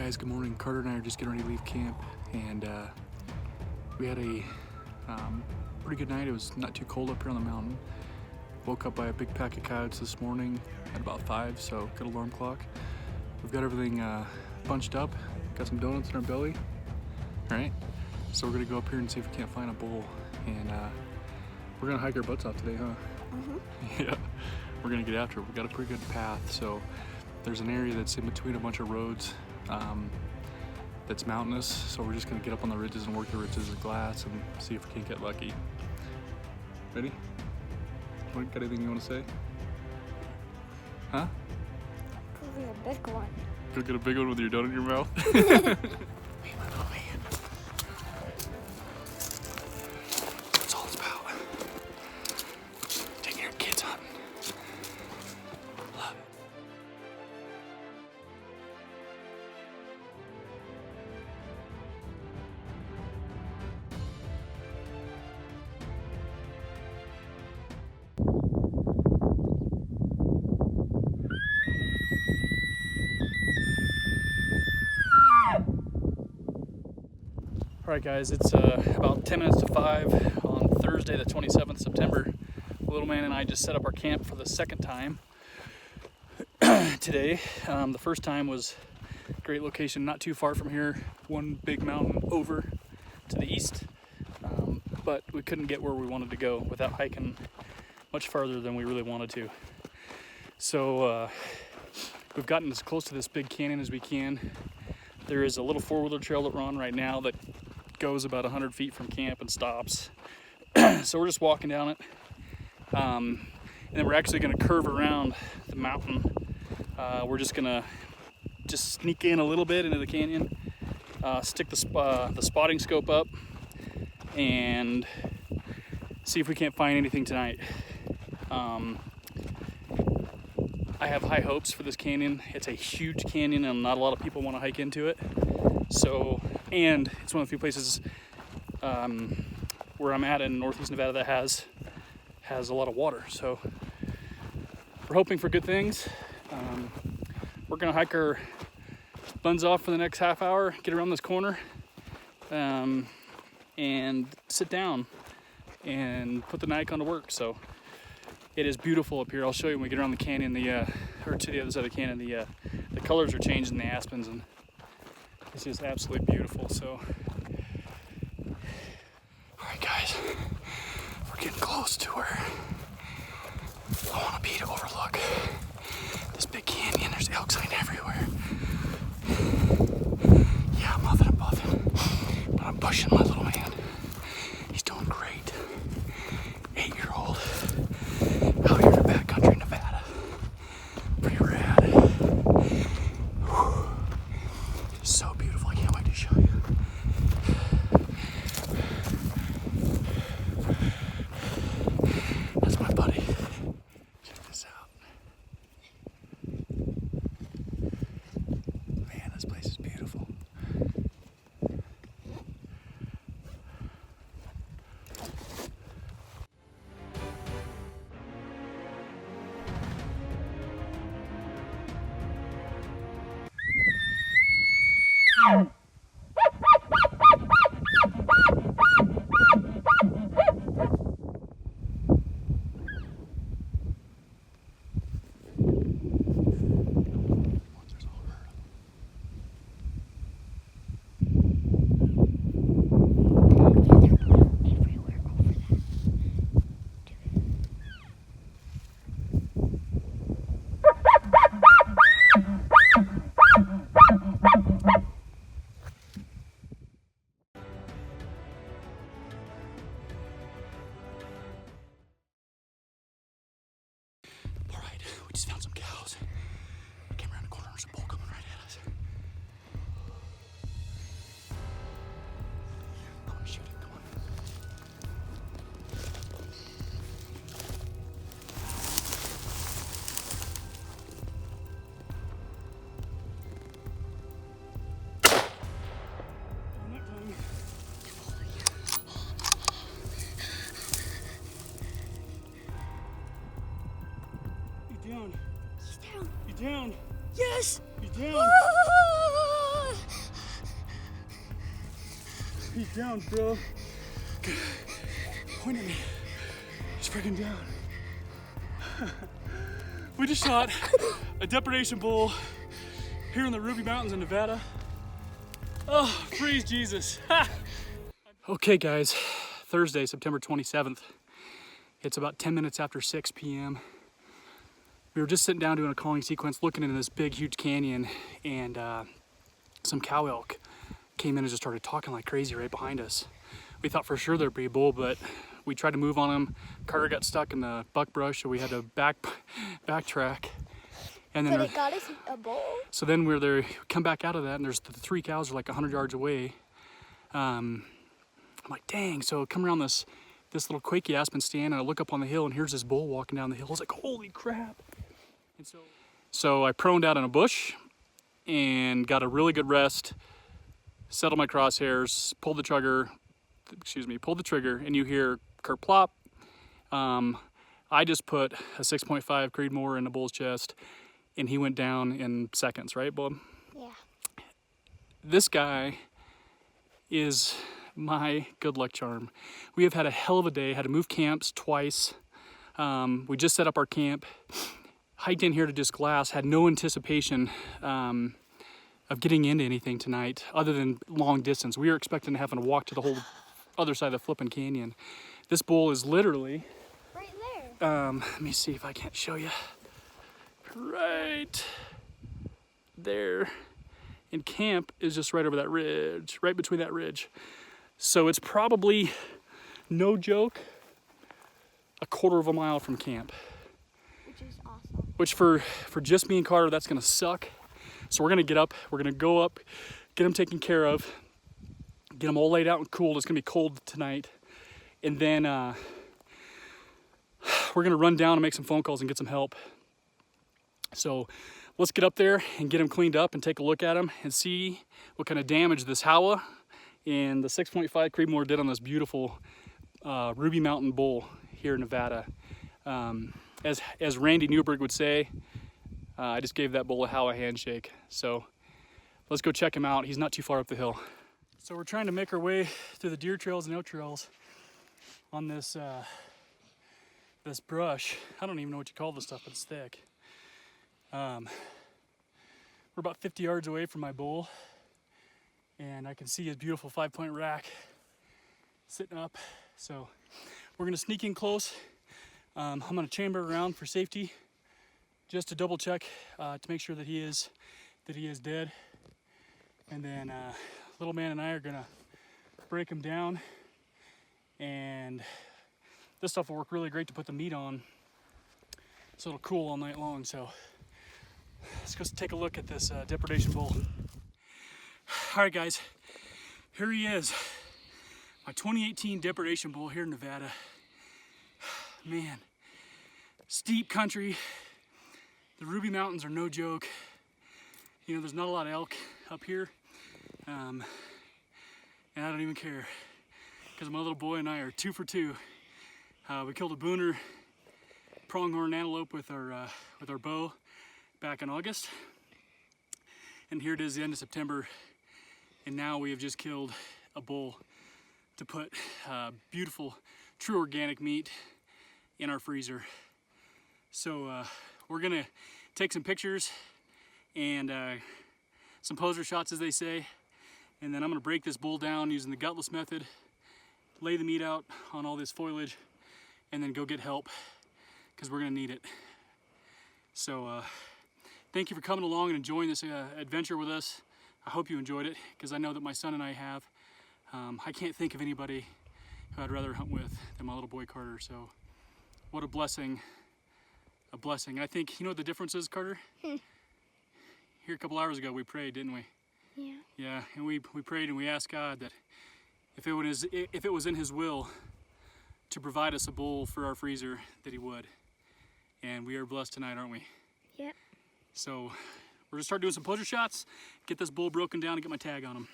guys, good morning. Carter and I are just getting ready to leave camp, and we had a pretty good night. It was not too cold up here on the mountain. Woke up by a big pack of coyotes this morning at about 5, so good alarm clock. We've got everything bunched up, got some donuts in our belly, right? So we're gonna go up here and see if we can't find a bull, and we're gonna hike our butts off today, huh? Mm-hmm. Yeah, we're gonna get after it. We've got a pretty good path, so there's an area that's in between a bunch of roads that's mountainous, so we're just gonna get up on the ridges and work the ridges of glass and see if we can't get lucky. Ready? Got anything you want to say? Huh? Go get a big one. Go get a big one with your donut in your mouth? That's all it's about. Taking your kids hunting. Love it. Alright guys, it's about 10 minutes to 5 on Thursday the 27th September. Little man and I just set up our camp for the second time today. The first time was a great location, not too far from here, one big mountain over to the east, but we couldn't get where we wanted to go without hiking much farther than we really wanted to. So we've gotten as close to this big canyon as we can. There is a little four-wheeler trail that we're on right now that goes about 100 feet from camp and stops. So we're just walking down it. And then we're actually gonna curve around the mountain. We're just gonna sneak in a little bit into the canyon, stick the spotting scope up, and see if we can't find anything tonight. I have high hopes for this canyon. It's a huge canyon and not a lot of people want to hike into it. So, and it's one of the few places where I'm at in northeast Nevada that has a lot of water. So we're hoping for good things. We're gonna hike our buns off for the next half hour, get around this corner, and sit down and put the Nikon to work. So it is beautiful up here. I'll show you when we get around the canyon, or to the other side of the canyon. The colors are changing, the aspens, and it's just absolutely beautiful. So, all right, guys, we're getting close to where I want to be to overlook this big canyon. There's elk sign everywhere. Yeah, I'm huffing and puffing, but I'm pushing my little man. He's doing great. 8-year-old. Out here in backcountry Nevada. Pretty rad. Whew. So beautiful, I can't wait to show you. That's my buddy. Check this out. Man, this place is beautiful. We just found some cows. Came around the corner, there's a bull coming right at us. Come on, shoot it, come on. Down. He's down. You're down. Yes! You're down. Ah! He's down, bro. Point at me. He's freaking down. We just shot a depredation bull here in the Ruby Mountains in Nevada. Oh, praise Jesus. Okay guys, Thursday, September 27th. It's about 10 minutes after 6 p.m. We were just sitting down doing a calling sequence, looking into this big, huge canyon, and some cow elk came in and just started talking like crazy right behind us. We thought for sure there'd be a bull, but we tried to move on him. Carter got stuck in the buckbrush, so we had to backtrack. And then But it got us a bull? So then we're there, come back out of that, and there's the 3 cows are like 100 yards away. I'm like, dang, so come around this little quaky aspen stand, and I look up on the hill, and here's this bull walking down the hill. I was like, holy crap. And so I proned out in a bush and got a really good rest, settled my crosshairs, pulled the trigger, and you hear kerplop. I just put a 6.5 Creedmoor in the bull's chest, and he went down in seconds, right, Bob? Yeah. This guy is my good luck charm. We have had a hell of a day, had to move camps twice. We just set up our camp, hiked in here to just glass, had no anticipation of getting into anything tonight other than long distance. We were expecting to have to walk to the whole other side of the flipping canyon. This bull is literally, right there. let me see if I can't show you. Right there. And camp is just right over that ridge, right between that ridge. So it's probably, no joke, a quarter of a mile from camp. Which is awesome. Which for just me and Carter, that's gonna suck. So we're gonna get up, we're gonna go up, get them taken care of, get them all laid out and cooled. It's gonna be cold tonight. And then we're gonna run down and make some phone calls and get some help. So let's get up there and get them cleaned up and take a look at them and see what kind of damage this Howa and the 6.5 Creedmoor did on this beautiful Ruby Mountain bull here in Nevada. As Randy Newberg would say, I just gave that bull a Howa handshake. So let's go check him out. He's not too far up the hill. So we're trying to make our way through the deer trails and elk trails on this this brush. I don't even know what you call this stuff, but it's thick. We're about 50 yards away from my bull, and I can see his beautiful 5-point rack sitting up. So we're gonna sneak in close. I'm gonna chamber around for safety, just to double check to make sure that he is dead. And then little man and I are gonna break him down, and this stuff will work really great to put the meat on, so it'll cool all night long. So let's go take a look at this depredation bull. All right, guys, here he is, my 2018 depredation bull here in Nevada. Man, steep country. The Ruby Mountains are no joke. You know, there's not a lot of elk up here, and I don't even care, because my little boy and I are 2 for 2. We killed a booner pronghorn antelope with our bow back in August, and here it is the end of September, and now we have just killed a bull to put beautiful, true organic meat in our freezer. So we're gonna take some pictures and some poser shots, as they say, and then I'm gonna break this bull down using the gutless method, lay the meat out on all this foliage, and then go get help, because we're gonna need it. So thank you for coming along and enjoying this adventure with us. I hope you enjoyed it, because I know that my son and I have. I can't think of anybody who I'd rather hunt with than my little boy Carter. So what a blessing, a blessing. I think, you know what the difference is, Carter? Here a couple hours ago we prayed, didn't we? Yeah. Yeah, and we prayed and we asked God that if it was in His will to provide us a bull for our freezer, that He would. And we are blessed tonight, aren't we? Yep. So we're gonna start doing some poser shots, get this bull broken down and get my tag on him.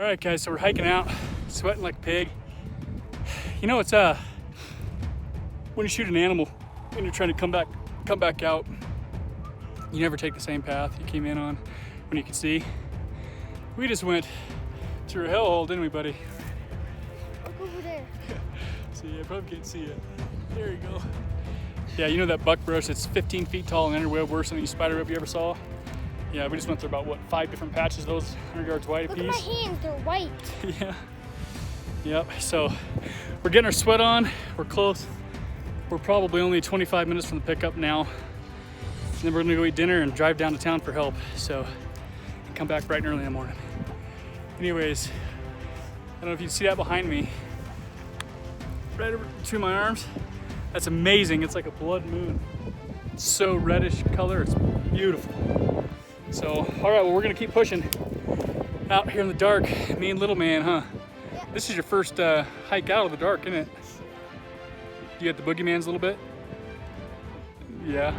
All right, guys, so we're hiking out, sweating like a pig. You know, it's when you shoot an animal and you're trying to come back out, you never take the same path you came in on when you can see. We just went through a hellhole, didn't we, buddy? Look over there. See, I probably can't see it. There you go. Yeah, you know that buckbrush that's 15 feet tall and underwood worse than any spider web you ever saw? Yeah, we just went through about, what, 5 different patches of those 100 yards wide Look apiece. at my hands, they're white. Yeah. Yep, so we're getting our sweat on. We're close. We're probably only 25 minutes from the pickup now. And then we're gonna go eat dinner and drive down to town for help. So come back bright and early in the morning. Anyways, I don't know if you can see that behind me. Right over between my arms. That's amazing. It's like a blood moon. It's so reddish color. It's beautiful. So, all right, well, we're gonna keep pushing out here in the dark. Me and little man, huh? Yeah. This is your first hike out of the dark, isn't it? You got the boogeymans a little bit? Yeah.